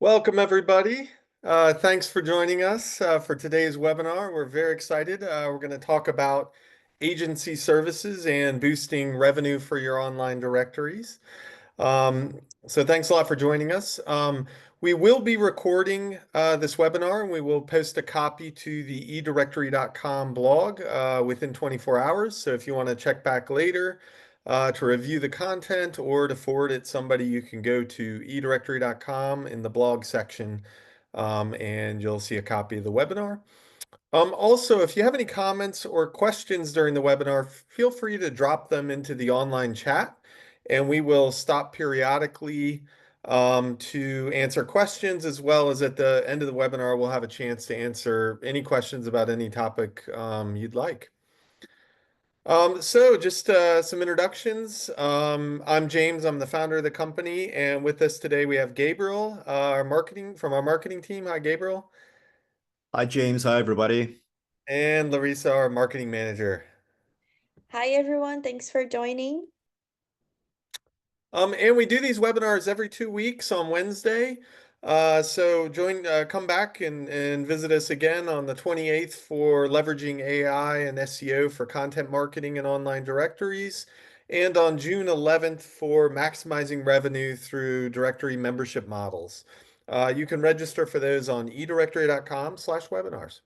Welcome, everybody. Thanks for joining us for today's webinar. We're very excited. We're going to talk about agency services and boosting revenue for your online directories. Um, so thanks a lot for joining us. We will be recording this webinar, and we will post a copy to the eDirectory.com blog within 24 hours. So if you want to check back later to review the content or to forward it to somebody, you can go to eDirectory.com in the blog section, and you'll see a copy of the webinar. Also, if you have any comments or questions during the webinar, feel free to drop them into the online chat, and we will stop periodically to answer questions, as well as at the end of the webinar, we'll have a chance to answer any questions about any topic you'd like. So just some introductions. I'm James, I'm the founder of the company, and with us today we have Gabriel, our marketing team. Hi, Gabriel. Hi, James. Hi, everybody. And Larissa, our marketing manager. Hi everyone, thanks for joining. And we do these webinars every 2 weeks on Wednesday. Come back and visit us again on the 28th for leveraging AI and SEO for content marketing and online directories, and on June 11th for maximizing revenue through directory membership models. You can register for those on edirectory.com/webinars.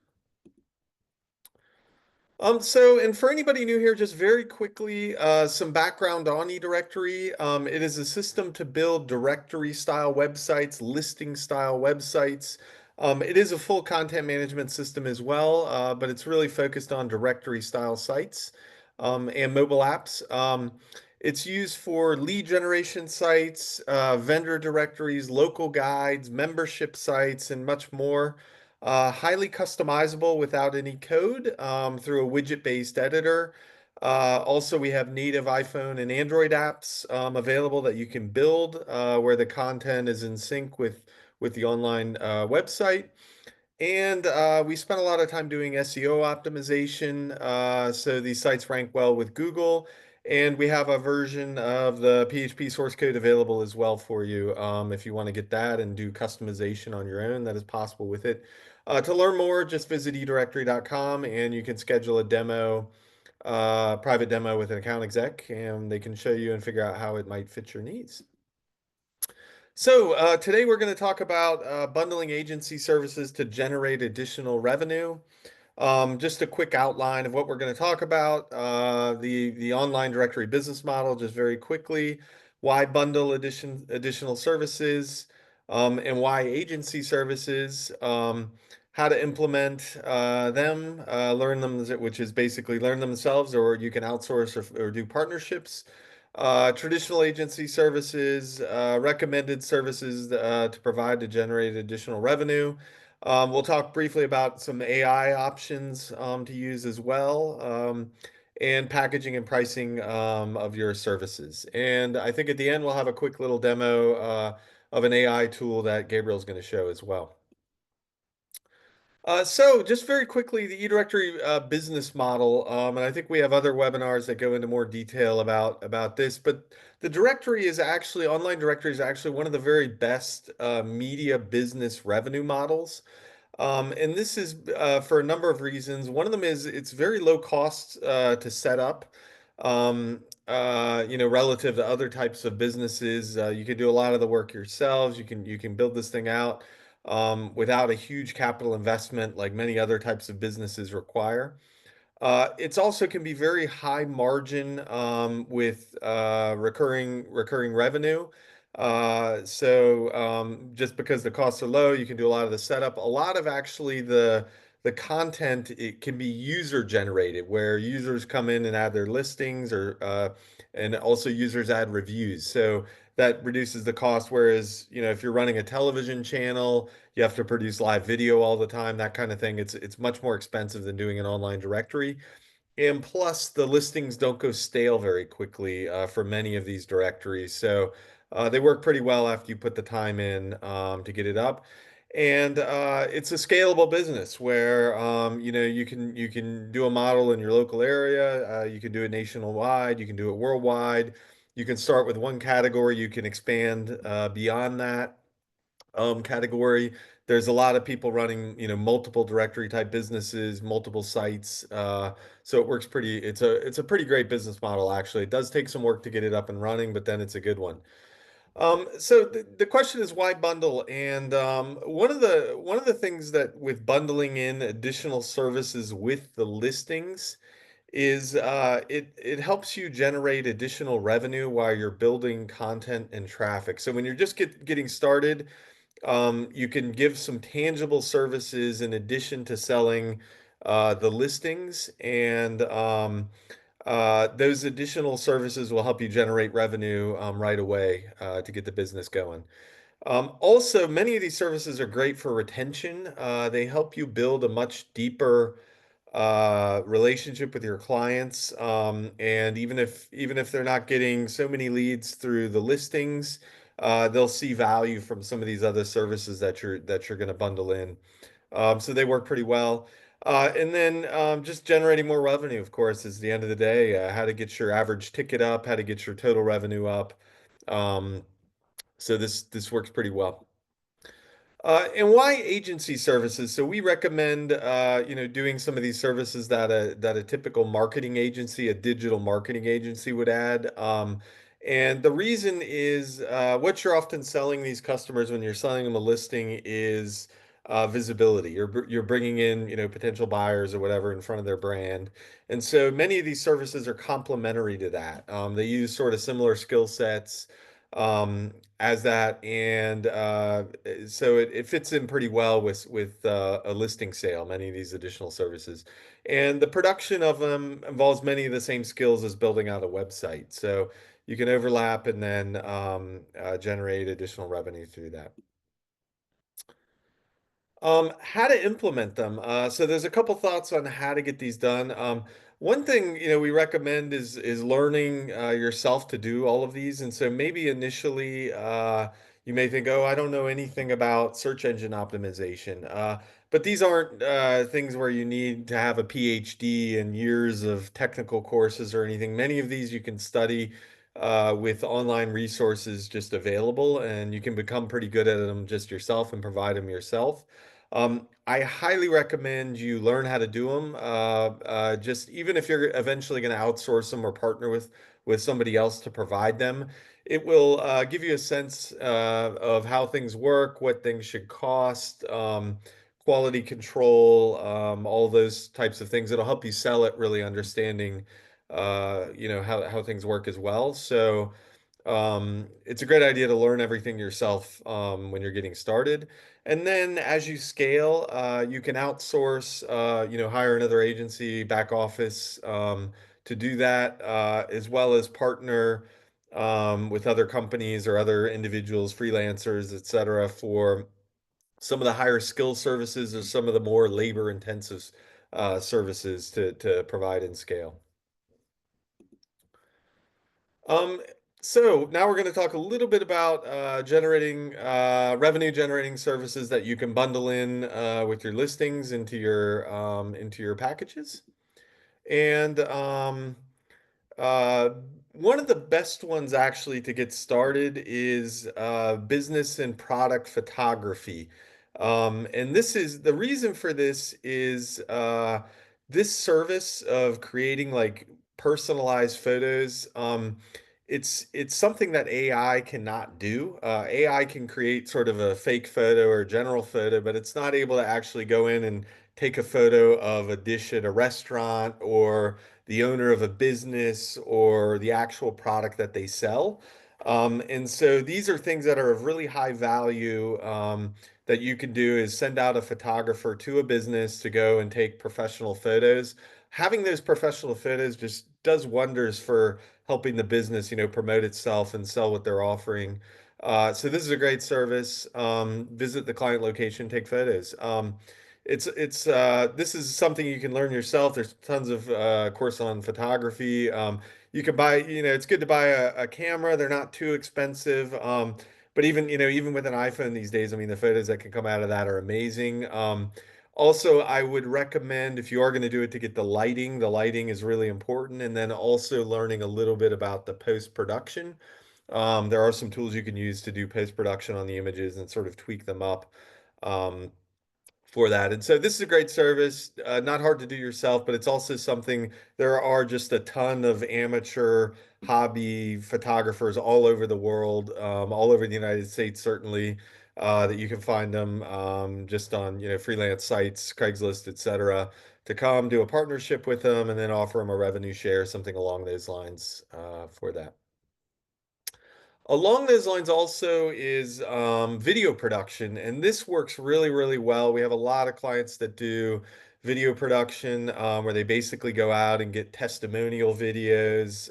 And for anybody new here, just very quickly, some background on eDirectory. It is a system to build directory style websites, listing style websites. It is a full content management system as well, but it's really focused on directory style sites and mobile apps. It's used for lead generation sites, vendor directories, local guides, membership sites, and much more. Highly customizable without any code through a widget-based editor. Also, we have native iPhone and Android apps available that you can build where the content is in sync with the online website. And we spent a lot of time doing SEO optimization, so these sites rank well with Google. And we have a version of the PHP source code available as well for you if you want to get that and do customization on your own. That is possible with it. To learn more, just visit edirectory.com and you can schedule a private demo with an account exec, and they can show you and figure out how it might fit your needs. So today we're going to talk about bundling agency services to generate additional revenue. Just a quick outline of what we're going to talk about. The online directory business model, just very quickly. Why bundle additional services, and why agency services. How to implement them, learn them, which is basically learn themselves, or you can outsource or do partnerships. Traditional agency services, recommended services to provide to generate additional revenue. We'll talk briefly about some AI options to use as well, and packaging and pricing of your services. And I think at the end, we'll have a quick little demo of an AI tool that Gabriel's going to show as well. So just very quickly, the eDirectory business model, and I think we have other webinars that go into more detail about this, but the directory is actually, online directory is actually one of the very best media business revenue models. And this is for a number of reasons. One of them is it's very low cost to set up. Relative to other types of businesses, you can do a lot of the work yourselves. You can build this thing out without a huge capital investment like many other types of businesses require. It's also can be very high margin with recurring revenue. Just because the costs are low, you can do a lot of the setup. A lot of actually the content, it can be user generated, where users come in and add their listings, or and also users add reviews. So that reduces the cost. Whereas, if you're running a television channel, you have to produce live video all the time, that kind of thing. It's much more expensive than doing an online directory. And plus, the listings don't go stale very quickly for many of these directories. So they work pretty well after you put the time in to get it up. And it's a scalable business where you can do a model in your local area. You can do it nationwide. You can do it worldwide. You can start with one category. You can expand beyond that. category. There's a lot of people running, multiple directory type businesses, multiple sites. So it works pretty, it's a pretty great business model, actually. It does take some work to get it up and running, but then it's a good one. So the question is why bundle? And one of the things that with bundling in additional services with the listings is it helps you generate additional revenue while you're building content and traffic. So when you're just getting started, you can give some tangible services in addition to selling the listings, and those additional services will help you generate revenue right away to get the business going. Also, many of these services are great for retention. They help you build a much deeper relationship with your clients. And even if they're not getting so many leads through the listings, they'll see value from some of these other services that you're going to bundle in. So they work pretty well. And then just generating more revenue, of course, is the end of the day. How to get your average ticket up, how to get your total revenue up. Um, so this works pretty well. And why agency services? So we recommend, doing some of these services that a typical marketing agency, a digital marketing agency would add. And the reason is what you're often selling these customers when you're selling them a listing is visibility. You're bringing in, potential buyers or whatever in front of their brand. And so many of these services are complementary to that. They use sort of similar skill sets. As that, and so it fits in pretty well with a listing sale, many of these additional services. And the production of them involves many of the same skills as building out a website. So you can overlap and then generate additional revenue through that. How to implement them. So there's a couple thoughts on how to get these done. One thing, we recommend is learning yourself to do all of these. And so maybe initially you may think, oh, I don't know anything about search engine optimization. But these aren't things where you need to have a PhD and years of technical courses or anything. Many of these you can study with online resources just available, and you can become pretty good at them just yourself and provide them yourself. I highly recommend you learn how to do them. Just even if you're eventually going to outsource them or partner with somebody else to provide them, it will give you a sense of how things work, what things should cost, quality control, all those types of things. It'll help you sell it, really understanding, how things work as well. So. It's a great idea to learn everything yourself when you're getting started. And then as you scale, you can outsource, hire another agency, back office to do that, as well as partner with other companies or other individuals, freelancers, et cetera, for some of the higher skill services or some of the more labor intensive services to provide and scale. Um, so now we're going to talk a little bit about generating revenue generating services that you can bundle in with your listings into your packages. And uh, one of the best ones actually to get started is business and product photography. And this is the reason for this is this service of creating like personalized photos. It's something that AI cannot do. AI can create sort of a fake photo or general photo, but it's not able to actually go in and take a photo of a dish at a restaurant or the owner of a business or the actual product that they sell. And so these are things that are of really high value that you can do is send out a photographer to a business to go and take professional photos. Having those professional photos just does wonders for helping the business, promote itself and sell what they're offering. So this is a great service. Visit the client location, take photos. It's this is something you can learn yourself. There's tons of course on photography. You can buy, it's good to buy a camera. They're not too expensive. But even with an iPhone these days, I mean, the photos that can come out of that are amazing. Also, I would recommend if you are going to do it to get the lighting. The lighting is really important, and then also learning a little bit about the post production. There are some tools you can use to do post-production on the images and sort of tweak them up. Um, for that. And so this is a great service, not hard to do yourself, but it's also something there are just a ton of amateur hobby photographers all over the world, all over the United States, certainly, that you can find them just on, freelance sites, Craigslist, etc., to come do a partnership with them and then offer them a revenue share, something along those lines for that. Along those lines also is video production, and this works really, really well. We have a lot of clients that do video production where they basically go out and get testimonial videos,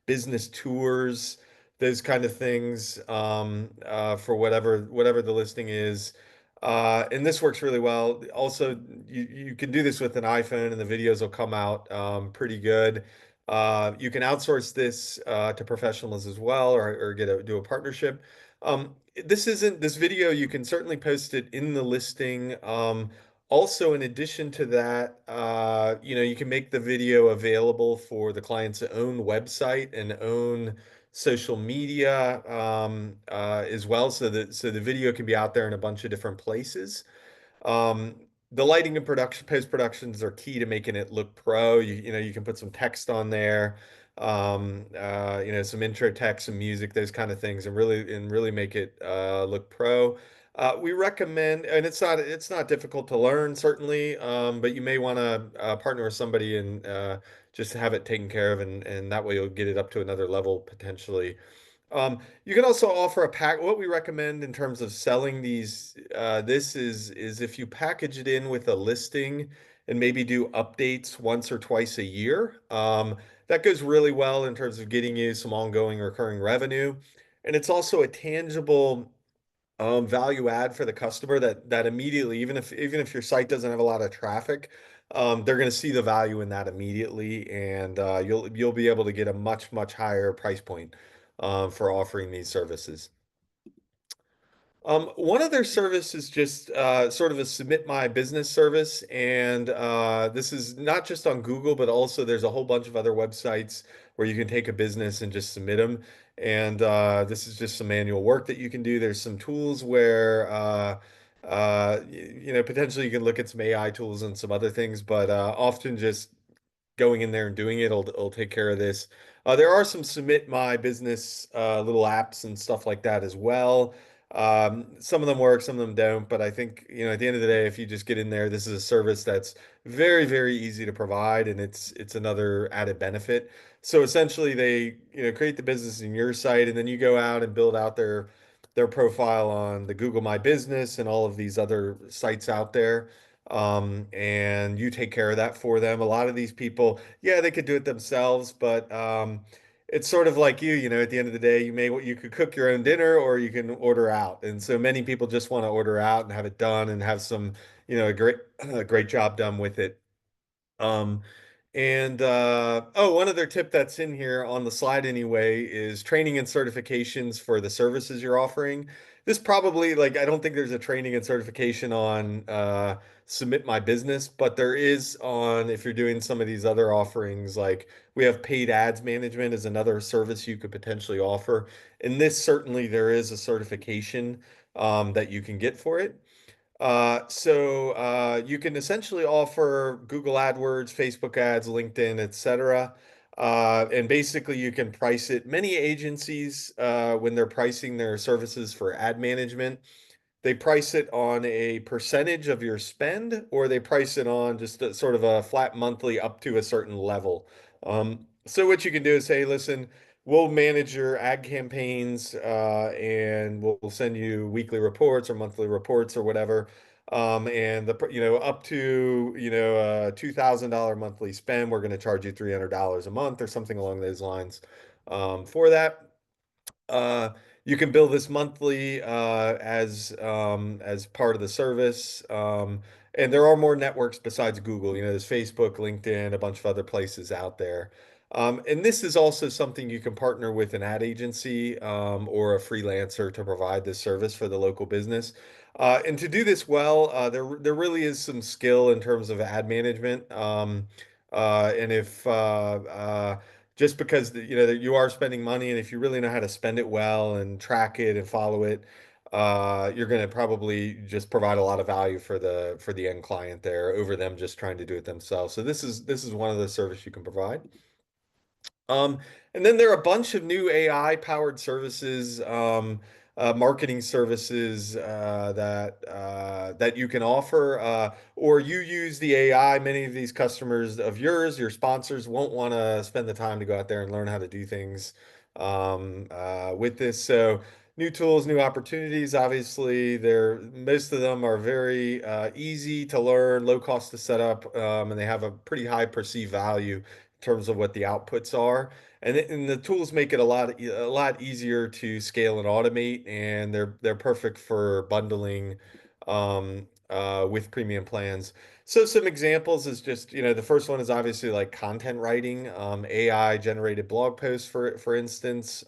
business tours, those kind of things for whatever the listing is. And this works really well. Also, you can do this with an iPhone, and the videos will come out pretty good. You can outsource this to professionals as well, or do a partnership. This video. You can certainly post it in the listing. Also, in addition to that, you can make the video available for the client's own website and own social media as well, so the video can be out there in a bunch of different places. Um, the lighting and production, post productions are key to making it look pro. You can put some text on there, some intro text, some music, those kind of things, and really make it look pro. We recommend, and it's not difficult to learn certainly, but you may want to partner with somebody and just have it taken care of, and that way you'll get it up to another level potentially. You can also offer a pack. What we recommend in terms of selling these, this is if you package it in with a listing and maybe do updates once or twice a year. That goes really well in terms of getting you some ongoing recurring revenue, and it's also a tangible value add for the customer that immediately, even if your site doesn't have a lot of traffic, they're going to see the value in that immediately, and you'll be able to get a much higher price point for offering these services. One other service is just sort of a submit my business service, and this is not just on Google, but also there's a whole bunch of other websites where you can take a business and just submit them. And this is just some manual work that you can do. There's some tools where potentially you can look at some AI tools and some other things, but often just going in there and doing it'll take care of this. There are some submit my business little apps and stuff like that as well. Some of them work, some of them don't, but I think, at the end of the day, if you just get in there, this is a service that's very easy to provide, and it's another added benefit. So essentially they, create the business in your site, and then you go out and build out their profile on the Google My Business and all of these other sites out there. And you take care of that for them. A lot of these people, yeah, they could do it themselves, but it's sort of like at the end of the day, you could cook your own dinner or you can order out. And so many people just want to order out and have it done and have some, a great job done with it. Um, and one other tip that's in here on the slide anyway is training and certifications for the services you're offering. This probably, like, I don't think there's a training and certification on Submit My Business, but there is on if you're doing some of these other offerings, like we have paid ads management is another service you could potentially offer. And this certainly there is a certification that you can get for it. You can essentially offer Google AdWords, Facebook ads, LinkedIn, etc. And basically you can price it. Many agencies, when they're pricing their services for ad management, they price it on a percentage of your spend, or they price it on just sort of a flat monthly up to a certain level. So what you can do is say, listen, we'll manage your ad campaigns, and we'll send you weekly reports or monthly reports or whatever. And up to $2,000 monthly spend, we're going to charge you $300 a month or something along those lines for that. Uh, you can bill this monthly as part of the service. And there are more networks besides Google. There's Facebook, LinkedIn, a bunch of other places out there. And this is also something you can partner with an ad agency or a freelancer to provide this service for the local business. And to do this well, there really is some skill in terms of ad management. And if just because that you are spending money, and if you really know how to spend it well and track it and follow it, you're going to probably just provide a lot of value for the end client there over them just trying to do it themselves. So this is one of the service you can provide. Um, and then there are a bunch of new AI powered services, marketing services that you can offer, or you use the AI. Many of these customers of yours, your sponsors, won't want to spend the time to go out there and learn how to do things with this. So new tools, new opportunities. Obviously, most of them are very easy to learn, low cost to set up, and they have a pretty high perceived value terms of what the outputs are. And the tools make it a lot easier to scale and automate, and they're perfect for bundling with premium plans. So some examples is just, the first one is obviously like content writing, AI generated blog posts for instance.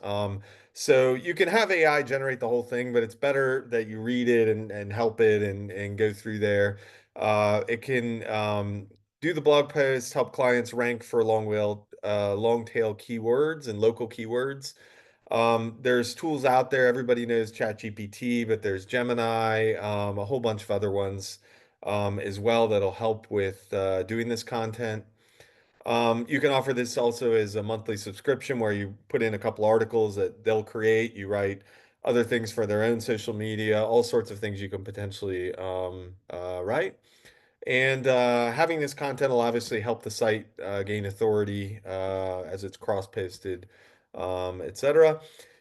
So you can have AI generate the whole thing, but it's better that you read it and help it and go through there. It can do the blog posts, help clients rank for long tail keywords and local keywords. There's tools out there. Everybody knows ChatGPT, but there's Gemini, a whole bunch of other ones as well that'll help with doing this content. You can offer this also as a monthly subscription where you put in a couple articles that they'll create. You write other things for their own social media, all sorts of things you can potentially write. And having this content will obviously help the site gain authority as it's cross-posted, etc.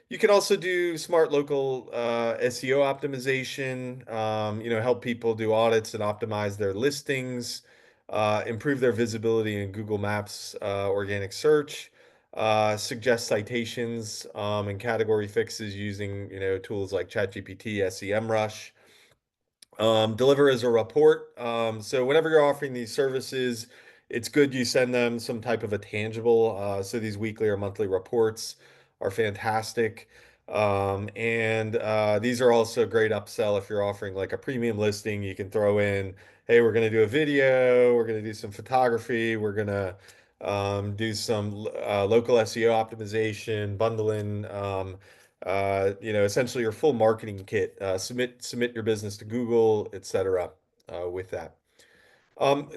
You can also do smart local SEO optimization, help people do audits and optimize their listings, improve their visibility in Google Maps organic search, suggest citations and category fixes using, tools like ChatGPT, SEMrush. Deliver as a report. So whenever you're offering these services, it's good you send them some type of a tangible. So these weekly or monthly reports are fantastic. And these are also a great upsell if you're offering like a premium listing. You can throw in, hey, we're going to do a video, we're going to do some photography, we're going to do some local SEO optimization, bundling. Essentially your full marketing kit. Submit your business to Google, etc. With that.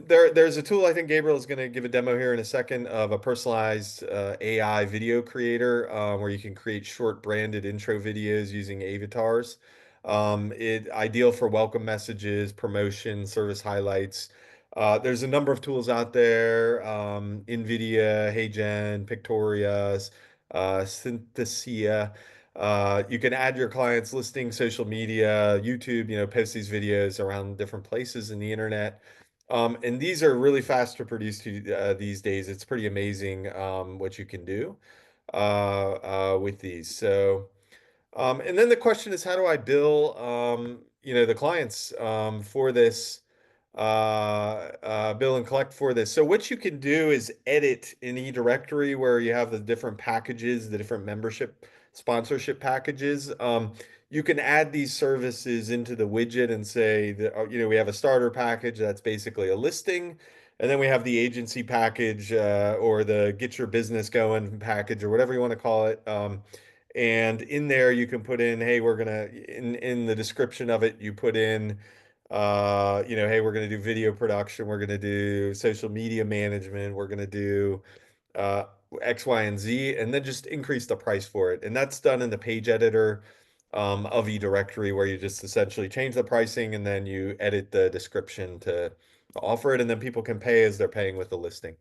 There's a tool I think Gabriel is going to give a demo here in a second of a personalized AI video creator where you can create short branded intro videos using avatars. It ideal for welcome messages, promotion, service highlights. There's a number of tools out there, NVIDIA, HeyGen, Pictorias, Synthesia. You can add your clients' listing, social media, YouTube, post these videos around different places in the internet. And these are really fast to produce these days. It's pretty amazing what you can do with these. So, and then the question is, how do I bill, the clients for this, bill and collect for this? So what you can do is edit in eDirectory where you have the different packages, the different membership sponsorship packages. You can add these services into the widget and say that, we have a starter package that's basically a listing. And then we have the agency package or the get your business going package or whatever you want to call it. And in there you can put in, hey, in the description of it, you put in, hey, we're gonna do video production, we're gonna do social media management, we're gonna do uh, X, Y, and Z, and then just increase the price for it. And that's done in the page editor of eDirectory, where you just essentially change the pricing and then you edit the description to offer it, and then people can pay as they're paying with the listing.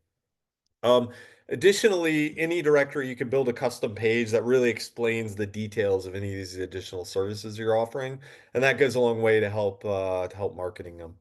Um, Additionally, in eDirectory, you can build a custom page that really explains the details of any of these additional services you're offering, and that goes a long way to help marketing them.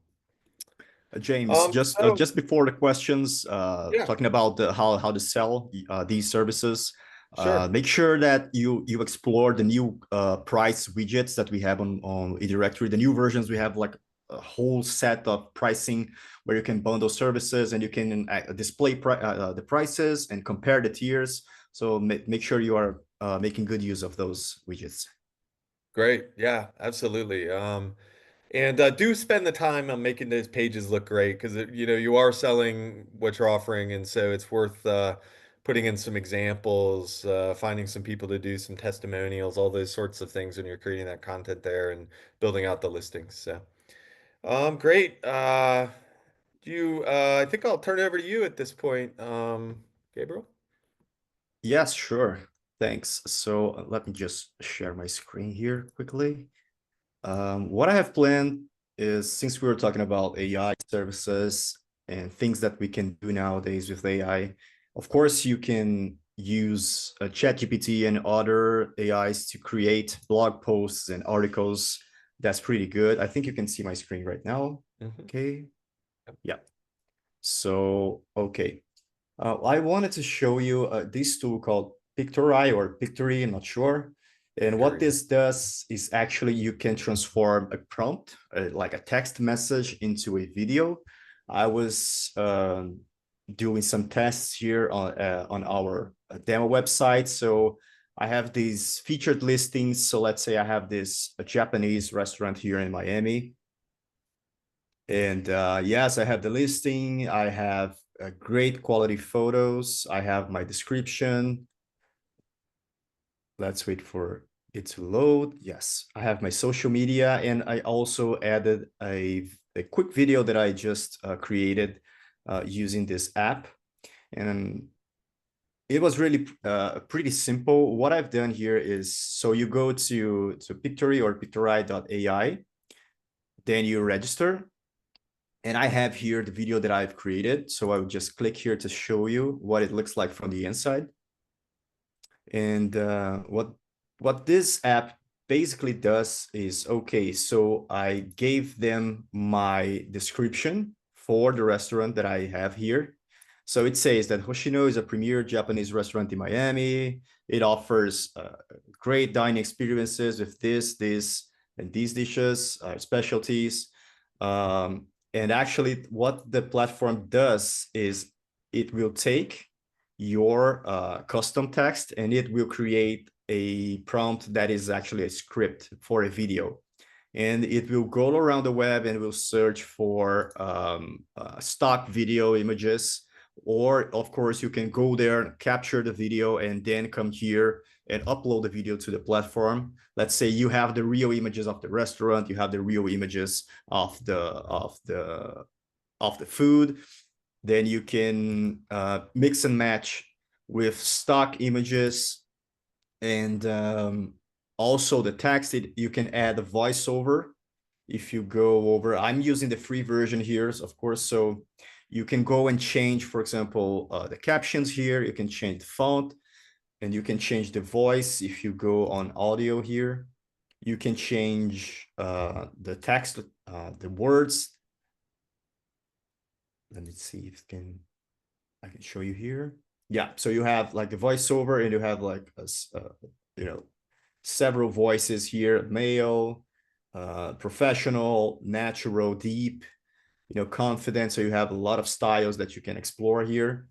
James, So just before the questions, yeah, talking about how to sell these services, sure. make sure that you explore the new price widgets that we have on eDirectory. The new versions we have like a whole set of pricing where you can bundle services and you can display the prices and compare the tiers. So make sure you are making good use of those widgets. Great. Yeah, absolutely. And do spend the time on making those pages look great because you are selling what you're offering, and so it's putting in some examples, finding some people to do some testimonials, all those sorts of things when you're creating that content there and building out the listings. So, great. I think I'll turn it over to you at this point, Gabriel. Yes, sure. Thanks. So let me just share my screen here quickly. What I have planned is, since we were talking about AI services and things that we can do nowadays with AI, of course, you can use ChatGPT and other AIs to create blog posts and articles. That's pretty good. I think you can see my screen right now. Okay. Yeah. So, okay. I wanted to show you this tool called Pictory or Pictory, I'm not sure. And what this does is actually you can transform a prompt, like a text message, into a video. I was doing some tests here on our demo website. So I have these featured listings. So let's say I have this Japanese restaurant here in Miami. And yes, I have the listing. I have great quality photos. I have my description. Let's wait for it to load. Yes, I have my social media, and I also added a quick video that I just created using this app. And it was really pretty simple. What I've done here is, so you go to Pictory or pictory.ai, then you register. And I have here the video that I've created. So I would just click here to show you what it looks like from the inside. And what this app basically does is, okay, so I gave them my description for the restaurant that I have here. So it says that Hoshino is a premier Japanese restaurant in Miami. It offers great dining experiences with this, and these dishes, specialties. And actually, what the platform does is it will take your custom text and it will create a prompt that is actually a script for a video. And it will go around the web and will search for stock video images. Or, of course, you can go there, capture the video, and then come here and upload the video to the platform. Let's say you have the real images of the restaurant, you have the real images of the food. Then you can mix and match with stock images, and also the text. You can add a voiceover. If you go over, I'm using the free version here, of course, so you can go and change, for example, the captions here. You can change the font, and you can change the voice. If you go on audio here, you can change the text, the words. Let me see if I can show you here. Yeah, so you have like the voiceover, and you have like several voices here: male, professional, natural, deep, confident. So you have a lot of styles that you can explore here,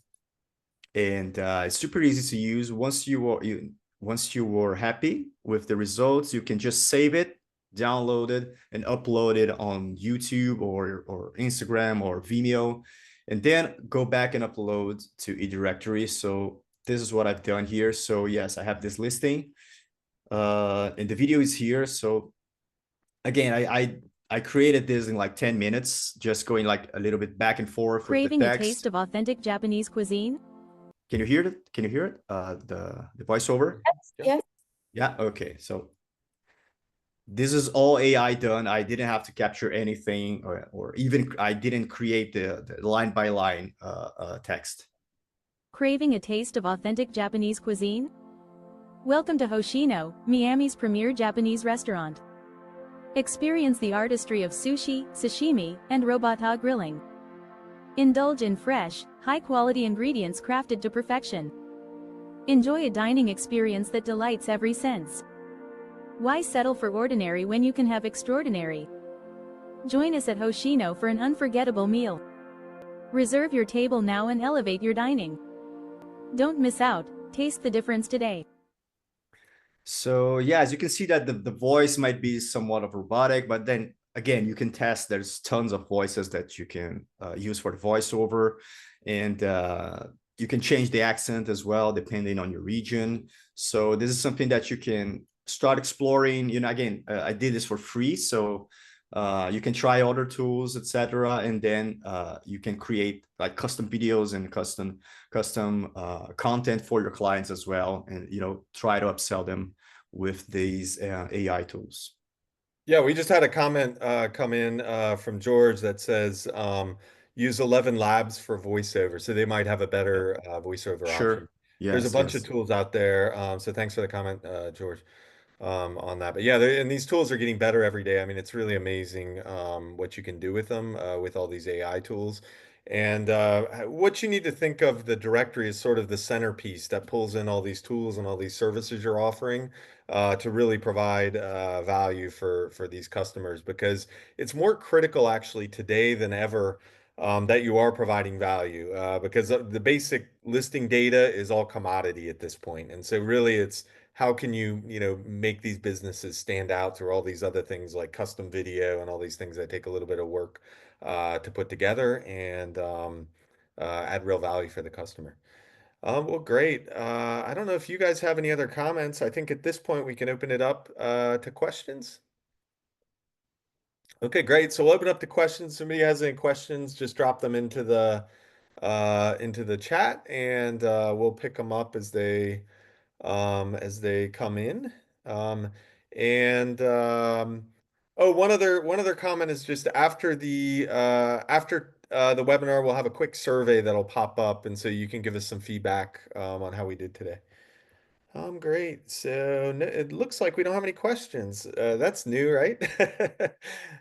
and it's super easy to use. Once you were happy with the results, you can just save it, download it, and upload it on YouTube or Instagram or Vimeo, and then go back and upload to eDirectory. So this is what I've done here. So yes, I have this listing, and the video is here. So again, I created this in like 10 minutes, just going like a little bit back and forth with the Craving a text. taste of authentic Japanese cuisine? Can you hear it? Can you hear it? The voiceover? Yes. Yeah, okay. So this is all AI done. I didn't have to capture anything, or even I didn't create the line by line text. Craving a taste of authentic Japanese cuisine? Welcome to Hoshino, Miami's premier Japanese restaurant. Experience the artistry of sushi, sashimi, and robota grilling. Indulge in fresh, high-quality ingredients crafted to perfection. Enjoy a dining experience that delights every sense. Why settle for ordinary when you can have extraordinary? Join us at Hoshino for an unforgettable meal. Reserve your table now and elevate your dining. Don't miss out. Taste the difference today. So yeah, as you can see that the voice might be somewhat of robotic, but then again, you can test. There's tons of voices that you can use for the voiceover. And you can change the accent as well, depending on your region. So this is something that you can start exploring. Again, I did this for free. So you can try other tools, etc. And then you can create like custom videos and custom content for your clients as well. And, try to upsell them with these AI tools. Yeah, we just had a comment come in from George that says use 11 Labs for voiceover. So they might have a Yeah. better voiceover option. Sure. There's a Yes, bunch of yes. tools out there. So thanks for the comment, George, on that. But yeah, and these tools are getting better every day. I mean, it's really amazing what you can do with them with all these AI tools. And what you need to think of the directory is sort of the centerpiece that pulls in all these tools and all these services you're offering to really provide value for these customers because it's more critical actually today than ever that you are providing value because the basic listing data is all commodity at this point. And so really it's how can you, make these businesses stand out through all these other things like custom video and all these things that take a little bit of work to put together and add real value for the customer. Well, great. I don't know if you guys have any other comments. I think at this point we can open it up to questions. Okay, great. So we'll open up to questions. Somebody has any questions, just drop them into the chat and we'll pick them up as they come in. Um, and oh, one other comment is just after the webinar, we'll have a quick survey that'll pop up, and so you can give us some feedback on how we did today. Great. So it looks like we don't have any questions. That's new, right?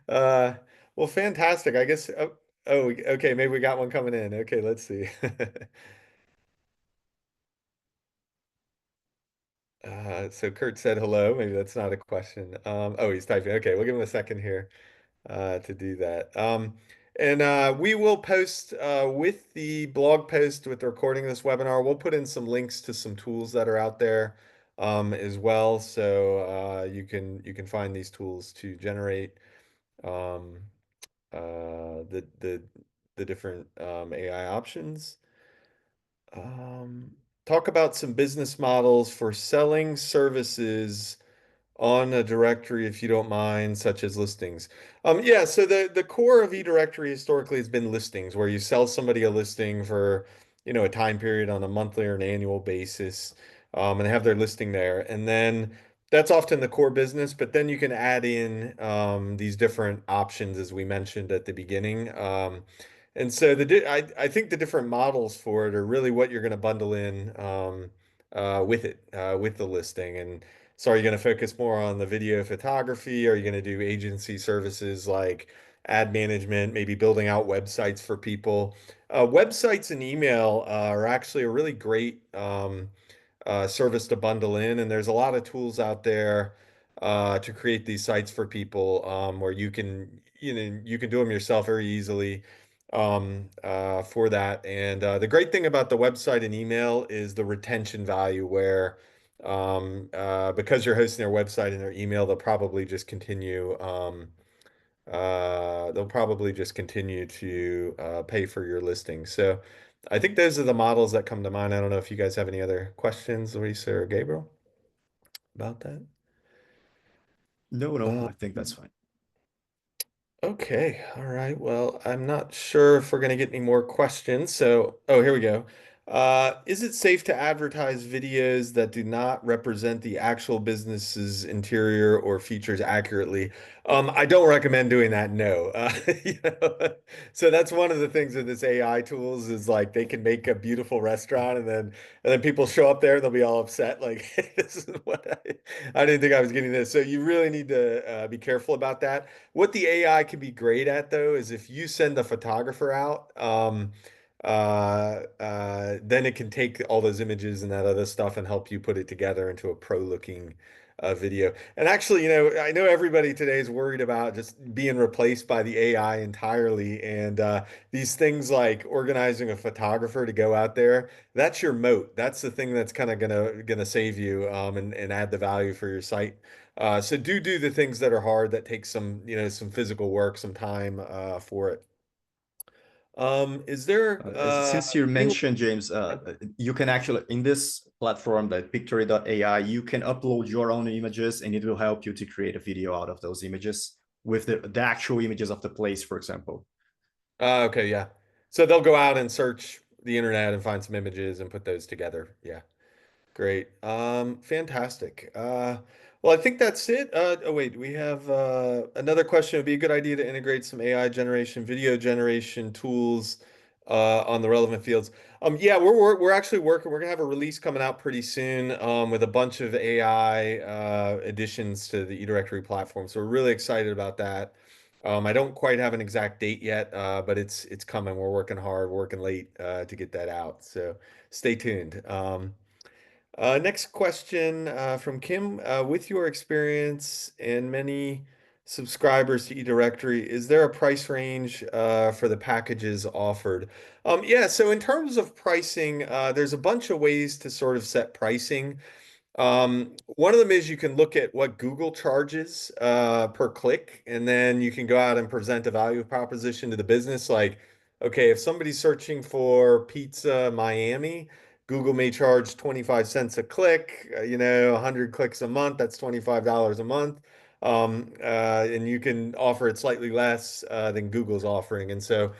Uh, well, fantastic. I guess. Okay. Maybe we got one coming in. Okay, let's see. So Kurt said hello. Maybe that's not a question. Oh, he's typing. Okay, we'll give him a second here to do that. And we will post with the blog post with the recording of this webinar. We'll put in some links to some tools that are out there as well, so you can find these tools to generate um, the different AI options. Um, Talk about some business models for selling services on a directory, if you don't mind, such as listings. Yeah, so the core of eDirectory historically has been listings, where you sell somebody a listing for, a time period on a monthly or an annual basis, and they have their listing there. And then that's often the core business, but then you can add in these different options, as we mentioned at the beginning. And so I think the different models for it are really what you're going to bundle in with it, with the listing. And so are you going to focus more on the video photography? Are you going to do agency services like ad management, maybe building out websites for people? Websites and email are actually a really great service to bundle in, and there's a lot of tools out there to create these sites for people where you can do them yourself very easily for that. And the great thing about the website and email is the retention value where because you're hosting their website and their email, they'll probably just continue to pay for your listing. So I think those are the models that come to mind. I don't know if you guys have any other questions, Luis or Gabriel, about that. No, no, Uh, I think that's fine. Okay, all right. Well, I'm not sure if we're going to get any more questions. So, oh, here we go. Is it safe to advertise videos that do not represent the actual business's interior or features accurately? I don't recommend doing that, no. So that's one of the things with this AI tools is like they can make a beautiful restaurant and then people show up there and they'll be all upset like this is what I didn't think I was getting this. So you really need to be careful about that. What the AI can be great at though is if you send a photographer out, then it can take all those images and that other stuff and help you put it together into a pro-looking video. And actually, I know everybody today is worried about just being replaced by the AI entirely. And these things like organizing a photographer to go out there, that's your moat. That's the thing that's kind of gonna save you and add the value for your site. So do the things that are hard that take some physical work, some time for it. Is there Since you any- mentioned, James, you can actually, in this platform, that Pictory.ai, you can upload your own images and it will help you to create a video out of those images with the actual images of the place, for example. Okay, yeah. So they'll go out and search the internet and find some images and put those together. Yeah. Great. Fantastic. Well, I think that's it. Oh wait, we have another question. It'd be a good idea to integrate some AI generation, video generation tools on the relevant fields. Yeah, we're actually working. We're gonna have a release coming out pretty soon with a bunch of AI additions to the eDirectory platform. So we're really excited about that. I don't quite have an exact date yet, but it's coming. We're working hard, working late to get that out. So stay tuned. Next question from Kim. With your experience and many subscribers to eDirectory, is there a price range for the packages offered? Yeah, so in terms of pricing, there's a bunch of ways to sort of set pricing. One of them is you can look at what Google charges per click, and then you can go out and present a value proposition to the business. Like, okay, if somebody's searching for pizza Miami, Google may charge 25 cents a click, 100 clicks a month, that's $25 a month. And you can offer it slightly less than Google's offering. And so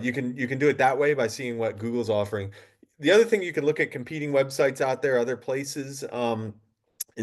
you can do it that way by seeing what Google's offering. The other thing, you can look at competing websites out there, other places, and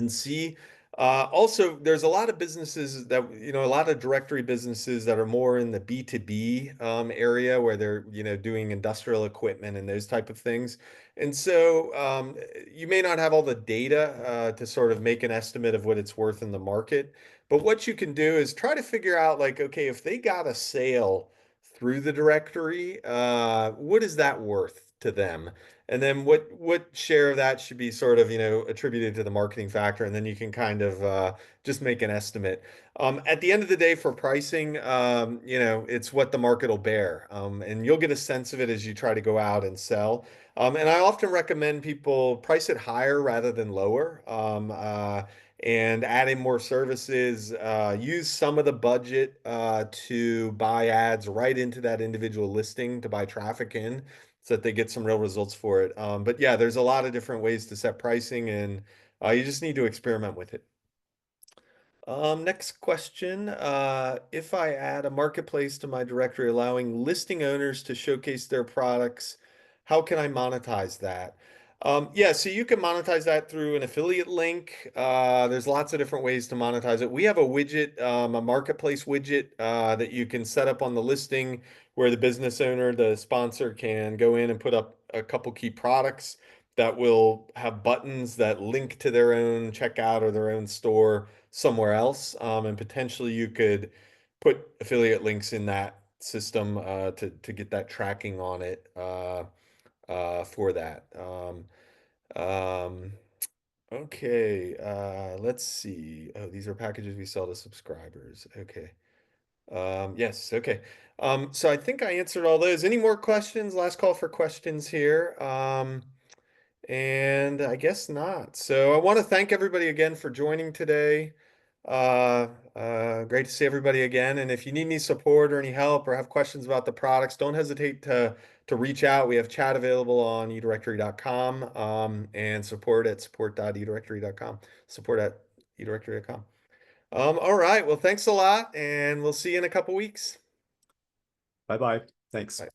see. Also, there's a lot of businesses that, a lot of directory businesses that are more in the B2B area where they're, doing industrial equipment and those type of things. And so you may not have all the data to sort of make an estimate of what it's worth in the market. But what you can do is try to figure out, like, okay, if they got a sale through the directory, what is that worth to them? And then what share of that should be sort of, attributed to the marketing factor, and then you can kind of just make an estimate. At the end of the day, for pricing, it's what the market will bear, and you'll get a sense of it as you try to go out and sell. And I often recommend people price it higher rather than lower. And add in more services, use some of the budget to buy ads right into that individual listing to buy traffic in so that they get some real results for it. But yeah, there's a lot of different ways to set pricing, and you just need to experiment with it. Next question. If I add a marketplace to my directory allowing listing owners to showcase their products, how can I monetize that? Yeah, so you can monetize that through an affiliate link. There's lots of different ways to monetize it. We have a widget, a marketplace widget that you can set up on the listing where the business owner, the sponsor, can go in and put up a couple key products that will have buttons that link to their own checkout or their own store somewhere else. And potentially you could put affiliate links in that system to get that tracking on it for that. Um, okay, let's see. Oh, these are packages we sell to subscribers. Okay. Yes, okay. So I think I answered all those. Any more questions? Last call for questions here. And I guess not. So I want to thank everybody again for joining today. Great to see everybody again. And if you need any support or any help or have questions about the products, don't hesitate to reach out. We have chat available on eDirectory.com and support@edirectory.com. Support@edirectory.com. All right. Well, thanks a lot, and we'll see you in a couple weeks. Bye-bye. Thanks. Bye.